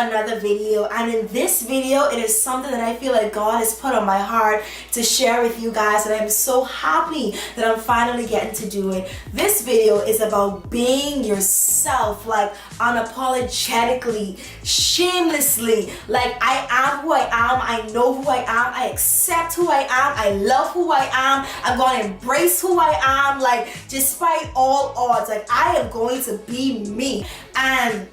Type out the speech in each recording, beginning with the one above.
another video, and in this video it is something that I feel like God has put on my heart to share with you guys, and I'm so happy that I'm finally getting to do it. This video is about being yourself, like unapologetically, shamelessly. Like, I am who I am, I know who I am, I accept who I am, I love who I am, I'm going to embrace who I am, like despite all odds. Like, I am going to be me. And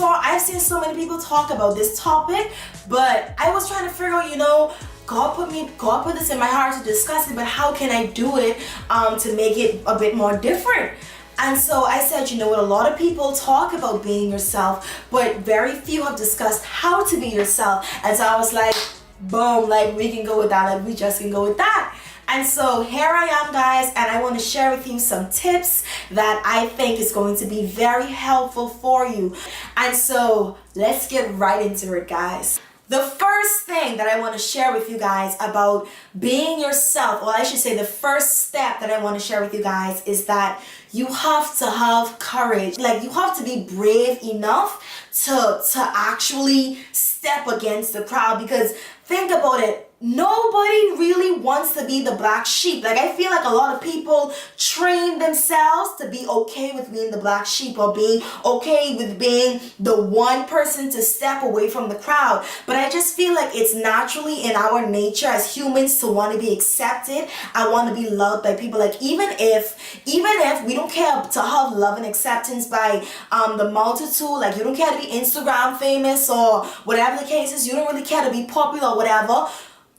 I've seen so many people talk about this topic, but I was trying to figure out, God put this in my heart to discuss it, but how can I do it to make it a bit more different? And so I said, a lot of people talk about being yourself, but very few have discussed how to be yourself. And so I was like, boom, like we can go with that, like we just can go with that. And so here I am, guys, and I want to share with you some tips that I think is going to be very helpful for you. And so let's get right into it, guys. The first thing that I want to share with you guys about being yourself, or I should say the first step that I want to share with you guys, is that you have to have courage. Like, you have to be brave enough to actually step against the crowd, because think about it. Nobody really wants to be the black sheep. Like, I feel like a lot of people train themselves to be okay with being the black sheep, or being okay with being the one person to step away from the crowd. But I just feel like it's naturally in our nature as humans to want to be accepted. I want to be loved by people. Like, even if we don't care to have love and acceptance by the multitude, like you don't care to be Instagram famous or whatever the case is, you don't really care to be popular or whatever,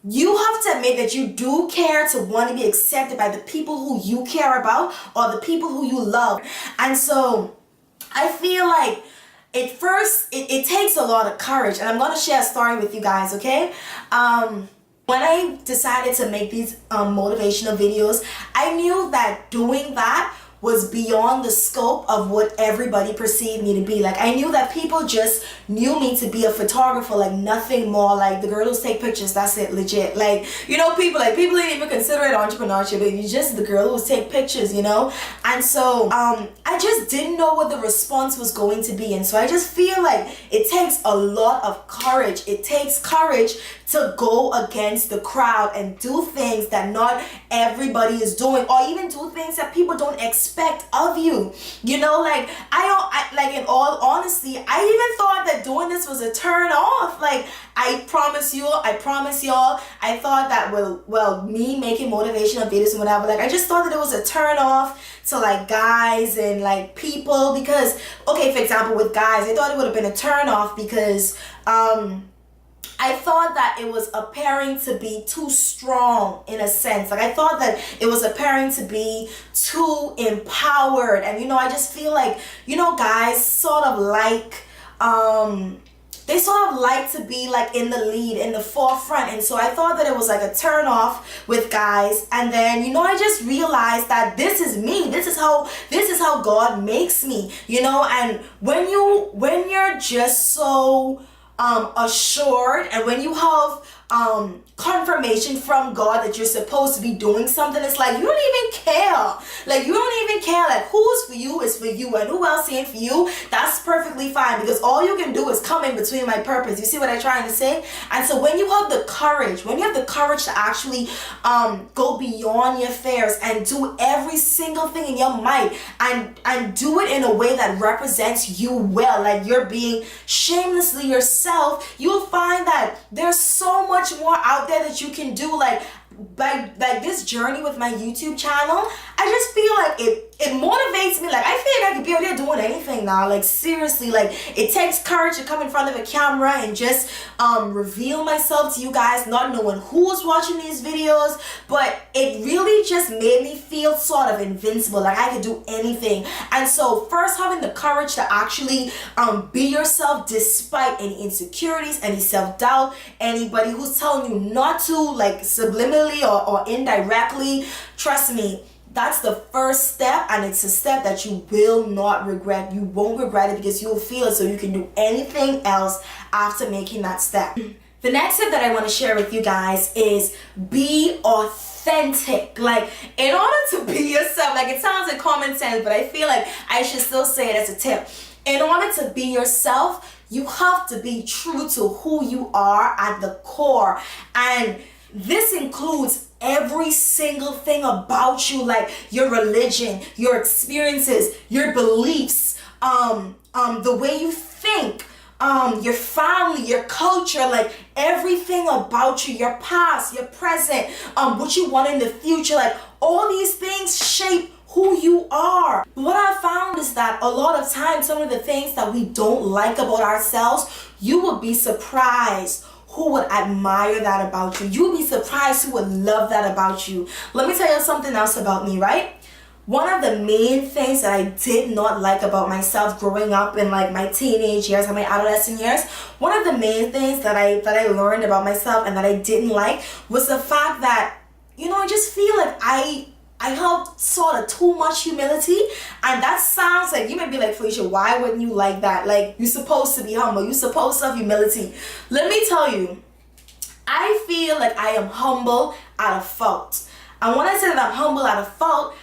you have to admit that you do care to want to be accepted by the people who you care about or the people who you love. And so I feel like it takes a lot of courage, and I'm going to share a story with you guys, okay? When I decided to make these motivational videos, I knew that doing that was beyond the scope of what everybody perceived me to be. Like, I knew that people just knew me to be a photographer, like nothing more, like the girl who take pictures, that's it, legit. Like, people didn't even consider it entrepreneurship, but you're just the girl who take pictures, And so I just didn't know what the response was going to be. And so I just feel like it takes a lot of courage. It takes courage to go against the crowd and do things that not everybody is doing, or even do things that people don't expect of you. Like, I in all honesty, I even thought that doing this was a turn off. Like, I promise y'all, I thought that me making motivational videos and whatever, like I just thought that it was a turn off to like guys and like people, because, okay, for example, with guys, I thought it would have been a turn off because I thought that it was appearing to be too strong in a sense. Like, I thought that it was appearing to be too empowered. And, I just feel like, guys sort of like, they sort of like to be like in the lead, in the forefront. And so I thought that it was like a turn off with guys. And then, I just realized that this is me. This is how God makes me, and when you're just so assured, and when you have confirmation from God that you're supposed to be doing something, it's like you don't even care. Like, you don't even care. Like, who's for you is for you, and who else ain't for you, that's perfectly fine, because all you can do is come in between my purpose. You see what I'm trying to say? And so when you have the courage, to actually go beyond your fears and do every single thing in your might, and do it in a way that represents you well, like you're being shamelessly yourself, you'll find that there's so much more out there that you can do. Like this journey with my YouTube channel, I just feel like it motivates me. Like, I feel like I could be out there doing anything now. Like, seriously, like, it takes courage to come in front of a camera and just reveal myself to you guys, not knowing who's watching these videos, but it really just made me feel sort of invincible, like I could do anything. And so first, having the courage to actually be yourself despite any insecurities, any self-doubt, anybody who's telling you not to, like subliminally or indirectly, trust me, that's the first step, and it's a step that you will not regret. You won't regret it, because you'll feel it, so you can do anything else after making that step. The next tip that I want to share with you guys is be authentic. authentic. Like, in order to be yourself, like, it sounds like common sense, but I feel like I should still say it as a tip. In order to be yourself, you have to be true to who you are at the core. And this includes every single thing about you, like your religion, your experiences, your beliefs, the way you think, your family, your culture, like everything about you, your past, your present, what you want in the future, like all these things shape who you are. What I found is that a lot of times, some of the things that we don't like about ourselves, you would be surprised who would admire that about you. You would be surprised who would love that about you. Let me tell you something else about me, right? One of the main things that I did not like about myself growing up in like my teenage years and my adolescent years, one of the main things that I learned about myself and that I didn't like was the fact that, I just feel like I held sort of too much humility. And that sounds like, you might be like, Felicia, why wouldn't you like that? Like, you're supposed to be humble. You're supposed to have humility. Let me tell you, I feel like I am humble out of fault. And when I say that I'm humble out of fault,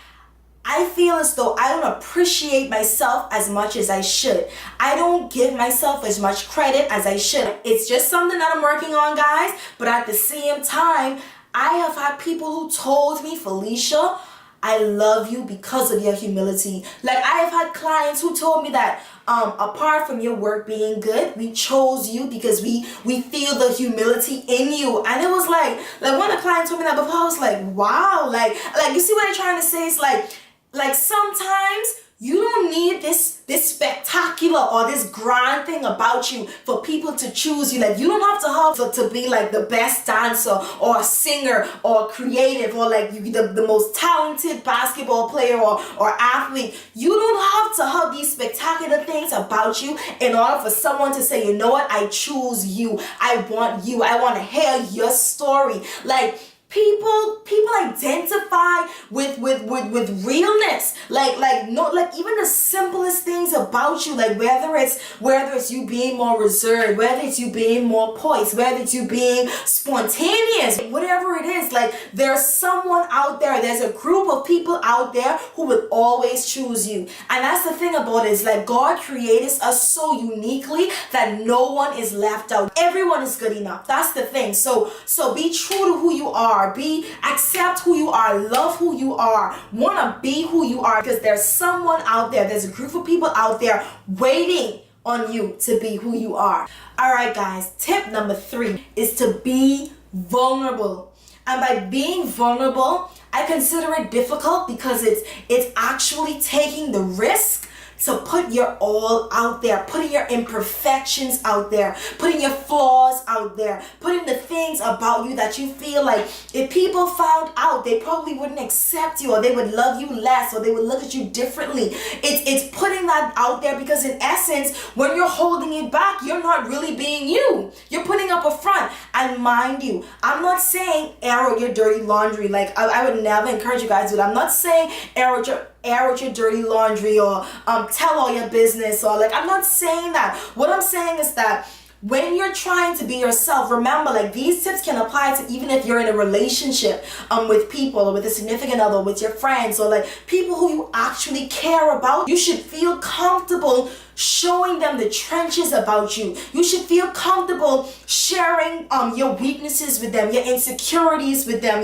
I feel as though I don't appreciate myself as much as I should. I don't give myself as much credit as I should. It's just something that I'm working on, guys. But at the same time, I have had people who told me, Felicia, I love you because of your humility. Like, I have had clients who told me that apart from your work being good, we chose you because we feel the humility in you. And it was like when a client told me that before, I was like, wow, like you see what I'm trying to say? It's like sometimes you don't need this spectacular or this grand thing about you for people to choose you. Like, you don't have to be like the best dancer or a singer or creative or like the most talented basketball player or athlete. You don't have to have these spectacular things about you in order for someone to say, you know what, I choose you. I want you. I want to hear your story. Like, People identify with realness, like even the simplest things about you, like whether it's you being more reserved, whether it's you being more poised, whether it's you being spontaneous, whatever it is, like there's someone out there, there's a group of people out there who will always choose you. And that's the thing about it, is like God created us so uniquely that no one is left out. Everyone is good enough. That's the thing. So be true to who you are. Accept who you are, love who you are, want to be who you are, because there's someone out there, there's a group of people out there waiting on you to be who you are. All right, guys, tip number 3 is to be vulnerable. And by being vulnerable, I consider it difficult because it's actually taking the risk to put your all out there, putting your imperfections out there, putting your flaws out there, putting the things about you that you feel like if people found out, they probably wouldn't accept you, or they would love you less, or they would look at you differently. It's putting that out there, because in essence, when you're holding it back, you're not really being you. You're putting up a front. And mind you, I'm not saying air out your dirty laundry. Like, I would never encourage you guys to do that. I'm not saying air out your dirty laundry or tell all your business, or like, I'm not saying that. What I'm saying is that when you're trying to be yourself, remember, like, these tips can apply to even if you're in a relationship with people, or with a significant other, with your friends, or like people who you actually care about. You should feel comfortable showing them the trenches about you. You should feel comfortable sharing your weaknesses with them, your insecurities with them,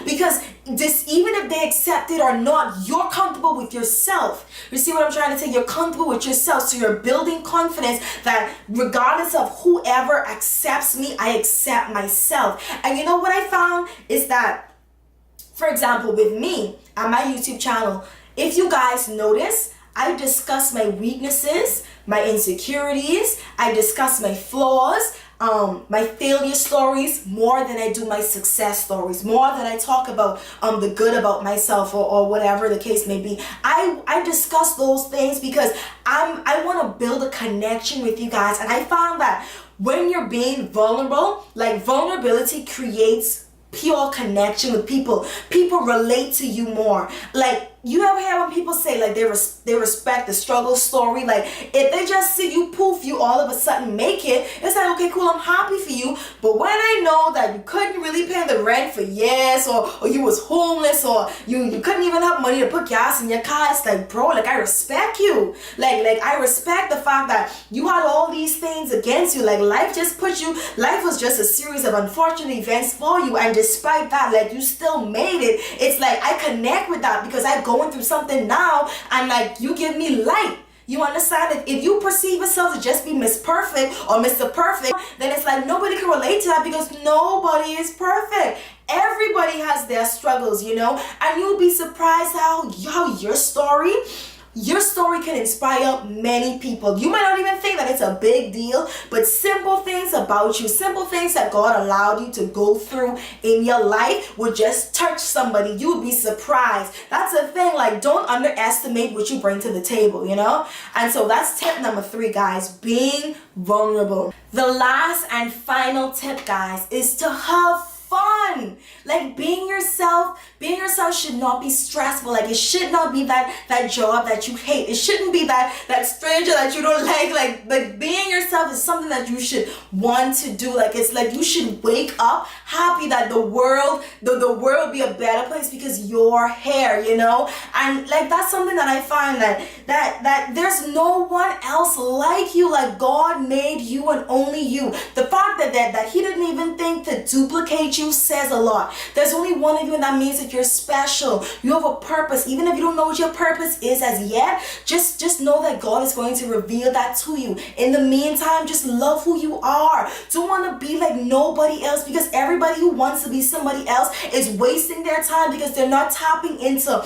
because even if they accept it or not, you're comfortable with yourself. You see what I'm trying to say? You're comfortable with yourself, so you're building confidence that regardless of whoever accepts me, I accept myself. And you know what I found is that, for example, with me on my YouTube channel, if you guys notice, I discuss my weaknesses, my insecurities, I discuss my flaws, my failure stories more than I do my success stories, more than I talk about the good about myself, or whatever the case may be. I discuss those things because I want to build a connection with you guys. And I found that when you're being vulnerable, like, vulnerability creates pure connection with people. People relate to you more. Like, you ever hear when people say like they respect the struggle story? Like if they just see you poof, you all of a sudden make it, it's like, okay, cool, I'm happy for you. But when I know that you couldn't really pay the rent for years, or you was homeless, or you couldn't even have money to put gas in your car, it's like, bro, like I respect you. Like I respect the fact that you had all these things against you. Like life was just a series of unfortunate events for you, and despite that, like you still made it. It's like I connect with that because I going through something now, and like you give me light. You understand that if you perceive yourself to just be Miss Perfect or Mr. Perfect, then it's like nobody can relate to that because nobody is perfect. Everybody has their struggles, you know, and you'll be surprised how your story can inspire many people. You might not even think that it's a big deal, but simple things about you, simple things that God allowed you to go through in your life would just touch somebody. You would be surprised. That's the thing, like don't underestimate what you bring to the table, you know? And so that's tip number 3, guys, being vulnerable. The last and final tip, guys, is to have fun. Like being yourself should not be stressful. Like it should not be that job that you hate. It shouldn't be that stranger that you don't like being yourself is something that you should want to do. Like it's like you should wake up happy that the world be a better place because you're here, you know? And like that's something that I find that there's no one else like you. Like God made you and only you. The fact that he didn't even think to duplicate you says a lot. There's only one of you, and that means that you're special. You have a purpose. Even if you don't know what your purpose is as yet, just know that God is going to reveal that to you. In the meantime, just love who you are. Don't want to be like nobody else, because everybody who wants to be somebody else is wasting their time because they're not tapping into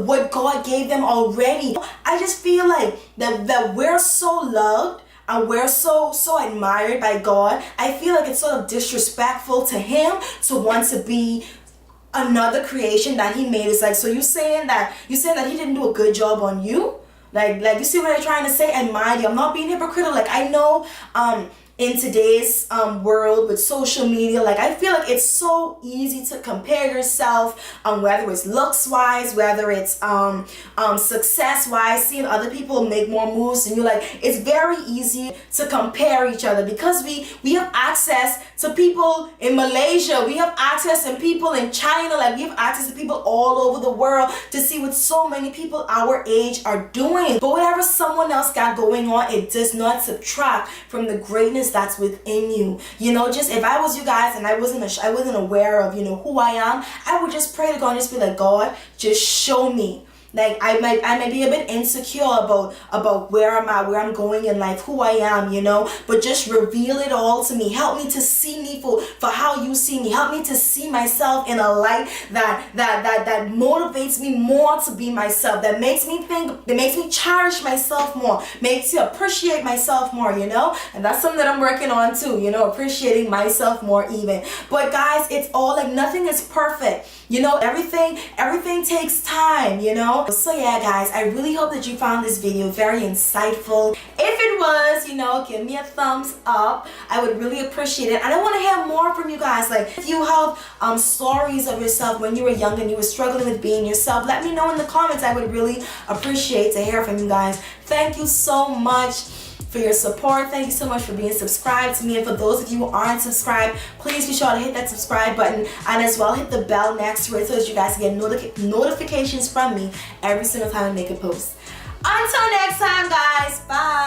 what God gave them already. I just feel like that we're so loved and we're so admired by God. I feel like it's sort of disrespectful to him to want to be another creation that he made. It's like, so you're saying that he didn't do a good job on you? Like you see what I'm trying to say? And mind you, I'm not being hypocritical. Like I know in today's world with social media, like I feel like it's so easy to compare yourself, whether it's looks wise, whether it's success wise, seeing other people make more moves and you. Like it's very easy to compare each other because we have access to people in Malaysia, we have access to people in China, like we have access to people all over the world to see what so many people our age are doing. But whatever someone else got going on, it does not subtract from the greatness that's within you. You know, just if I was you guys and I wasn't aware of, you know, who I am, I would just pray to God and just be like, God, just show me. Like I might be a bit insecure about where I'm at, where I'm going in life, who I am, you know, but just reveal it all to me. Help me to see me for how you see me. Help me to see myself in a light that motivates me more to be myself, that makes me think, that makes me cherish myself more, makes me appreciate myself more, you know. And that's something that I'm working on too, you know, appreciating myself more even. But guys, it's all like nothing is perfect. You know, everything takes time, you know. So yeah, guys, I really hope that you found this video very insightful. If it was, you know, give me a thumbs up. I would really appreciate it. And I want to hear more from you guys. Like, if you have stories of yourself when you were young and you were struggling with being yourself, let me know in the comments. I would really appreciate to hear from you guys. Thank you so much for your support. Thank you so much for being subscribed to me, and for those of you who aren't subscribed, please be sure to hit that subscribe button and as well hit the bell next to it so that you guys can get notifications from me every single time I make a post. Until next time, guys, bye.